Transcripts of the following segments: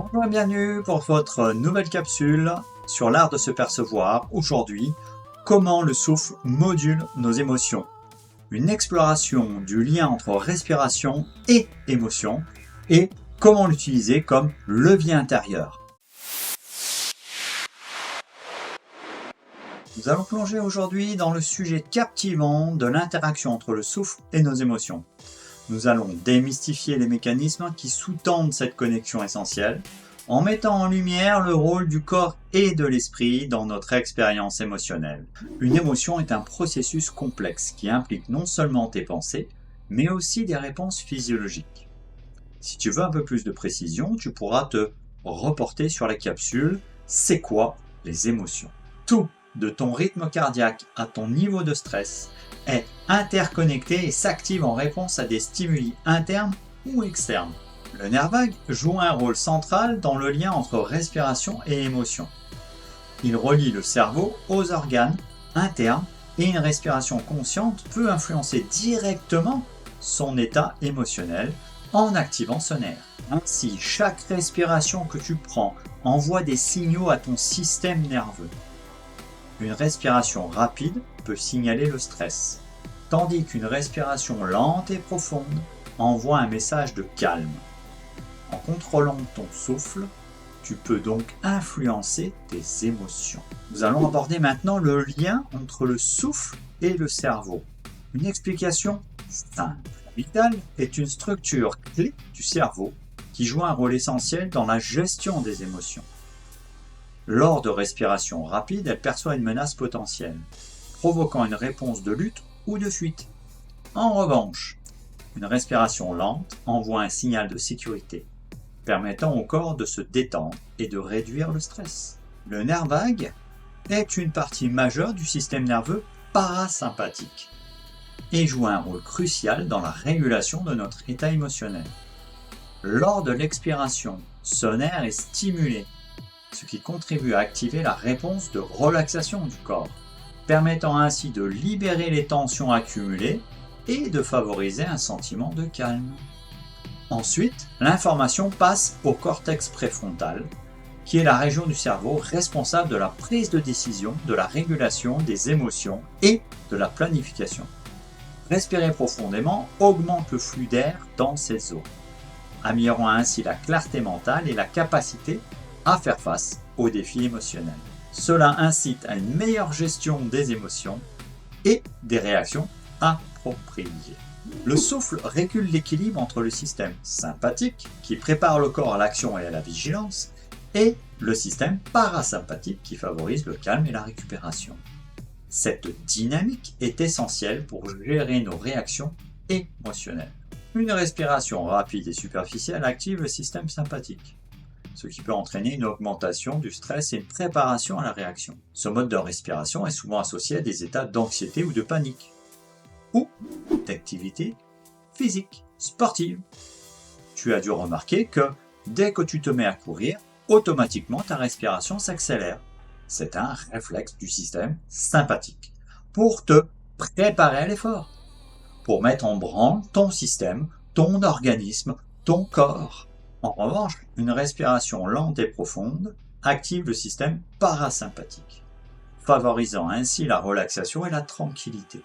Bonjour et bienvenue pour votre nouvelle capsule sur l'art de se percevoir. Aujourd'hui, comment le souffle module nos émotions. Une exploration du lien entre respiration et émotion et comment l'utiliser comme levier intérieur. Nous allons plonger aujourd'hui dans le sujet captivant de l'interaction entre le souffle et nos émotions. Nous allons démystifier les mécanismes qui sous-tendent cette connexion essentielle, en mettant en lumière le rôle du corps et de l'esprit dans notre expérience émotionnelle. Une émotion est un processus complexe qui implique non seulement tes pensées, mais aussi des réponses physiologiques. Si tu veux un peu plus de précision, tu pourras te reporter sur la capsule « C'est quoi les émotions ?» Tout, de ton rythme cardiaque à ton niveau de stress, est interconnecté et s'active en réponse à des stimuli internes ou externes. Le nerf vague joue un rôle central dans le lien entre respiration et émotion. Il relie le cerveau aux organes internes et une respiration consciente peut influencer directement son état émotionnel en activant ce nerf. Ainsi, chaque respiration que tu prends envoie des signaux à ton système nerveux. Une respiration rapide peut signaler le stress, tandis qu'une respiration lente et profonde envoie un message de calme. En contrôlant ton souffle, tu peux donc influencer tes émotions. Nous allons aborder maintenant le lien entre le souffle et le cerveau. Une explication simple. L'amygdale est une structure clé du cerveau qui joue un rôle essentiel dans la gestion des émotions. Lors de respiration rapide, elle perçoit une menace potentielle, provoquant une réponse de lutte ou de fuite. En revanche, une respiration lente envoie un signal de sécurité, permettant au corps de se détendre et de réduire le stress. Le nerf vague est une partie majeure du système nerveux parasympathique et joue un rôle crucial dans la régulation de notre état émotionnel. Lors de l'expiration, ce nerf est stimulé, ce qui contribue à activer la réponse de relaxation du corps, permettant ainsi de libérer les tensions accumulées et de favoriser un sentiment de calme. Ensuite, l'information passe au cortex préfrontal, qui est la région du cerveau responsable de la prise de décision, de la régulation des émotions et de la planification. Respirer profondément augmente le flux d'air dans ces zones, améliorant ainsi la clarté mentale et la capacité à faire face aux défis émotionnels. Cela incite à une meilleure gestion des émotions et des réactions appropriées. Le souffle régule l'équilibre entre le système sympathique, qui prépare le corps à l'action et à la vigilance, et le système parasympathique, qui favorise le calme et la récupération. Cette dynamique est essentielle pour gérer nos réactions émotionnelles. Une respiration rapide et superficielle active le système sympathique, ce qui peut entraîner une augmentation du stress et une préparation à la réaction. Ce mode de respiration est souvent associé à des états d'anxiété ou de panique, ou d'activité physique, sportive. Tu as dû remarquer que dès que tu te mets à courir, automatiquement ta respiration s'accélère. C'est un réflexe du système sympathique pour te préparer à l'effort, pour mettre en branle ton système, ton organisme, ton corps. En revanche, une respiration lente et profonde active le système parasympathique, favorisant ainsi la relaxation et la tranquillité.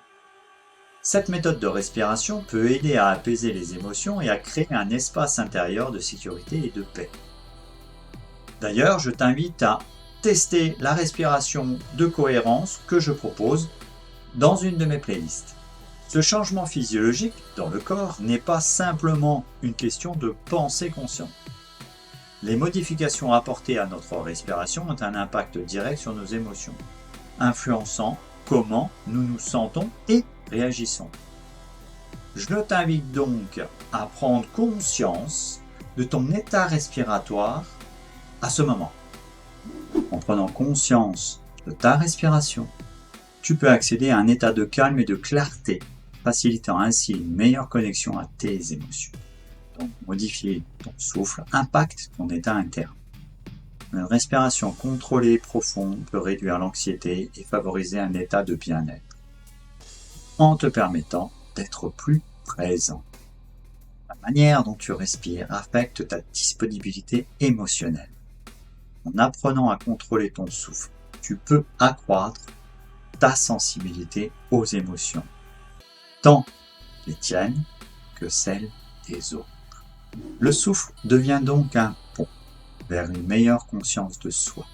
Cette méthode de respiration peut aider à apaiser les émotions et à créer un espace intérieur de sécurité et de paix. D'ailleurs, je t'invite à tester la respiration de cohérence que je propose dans une de mes playlists. Ce changement physiologique dans le corps n'est pas simplement une question de pensée consciente. Les modifications apportées à notre respiration ont un impact direct sur nos émotions, influençant comment nous nous sentons et réagissons. Je t'invite donc à prendre conscience de ton état respiratoire à ce moment. En prenant conscience de ta respiration, tu peux accéder à un état de calme et de clarté, facilitant ainsi une meilleure connexion à tes émotions. Donc, modifier ton souffle impacte ton état interne. Une respiration contrôlée et profonde peut réduire l'anxiété et favoriser un état de bien-être, en te permettant d'être plus présent. La manière dont tu respires affecte ta disponibilité émotionnelle. En apprenant à contrôler ton souffle, tu peux accroître ta sensibilité aux émotions, tant les tiennes que celles des autres. Le souffle devient donc un pont vers une meilleure conscience de soi.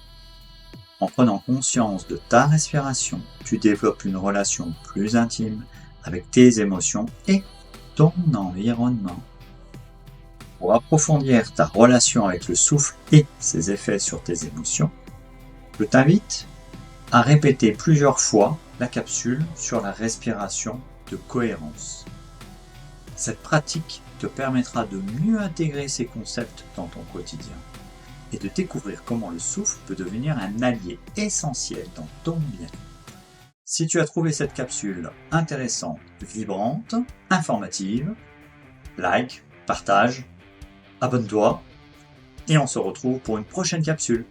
En prenant conscience de ta respiration, tu développes une relation plus intime avec tes émotions et ton environnement. Pour approfondir ta relation avec le souffle et ses effets sur tes émotions, je t'invite à répéter plusieurs fois la capsule sur la respiration de cohérence. Cette pratique te permettra de mieux intégrer ces concepts dans ton quotidien et de découvrir comment le souffle peut devenir un allié essentiel dans ton bien-être. Si tu as trouvé cette capsule intéressante, vibrante, informative, like, partage, abonne-toi et on se retrouve pour une prochaine capsule.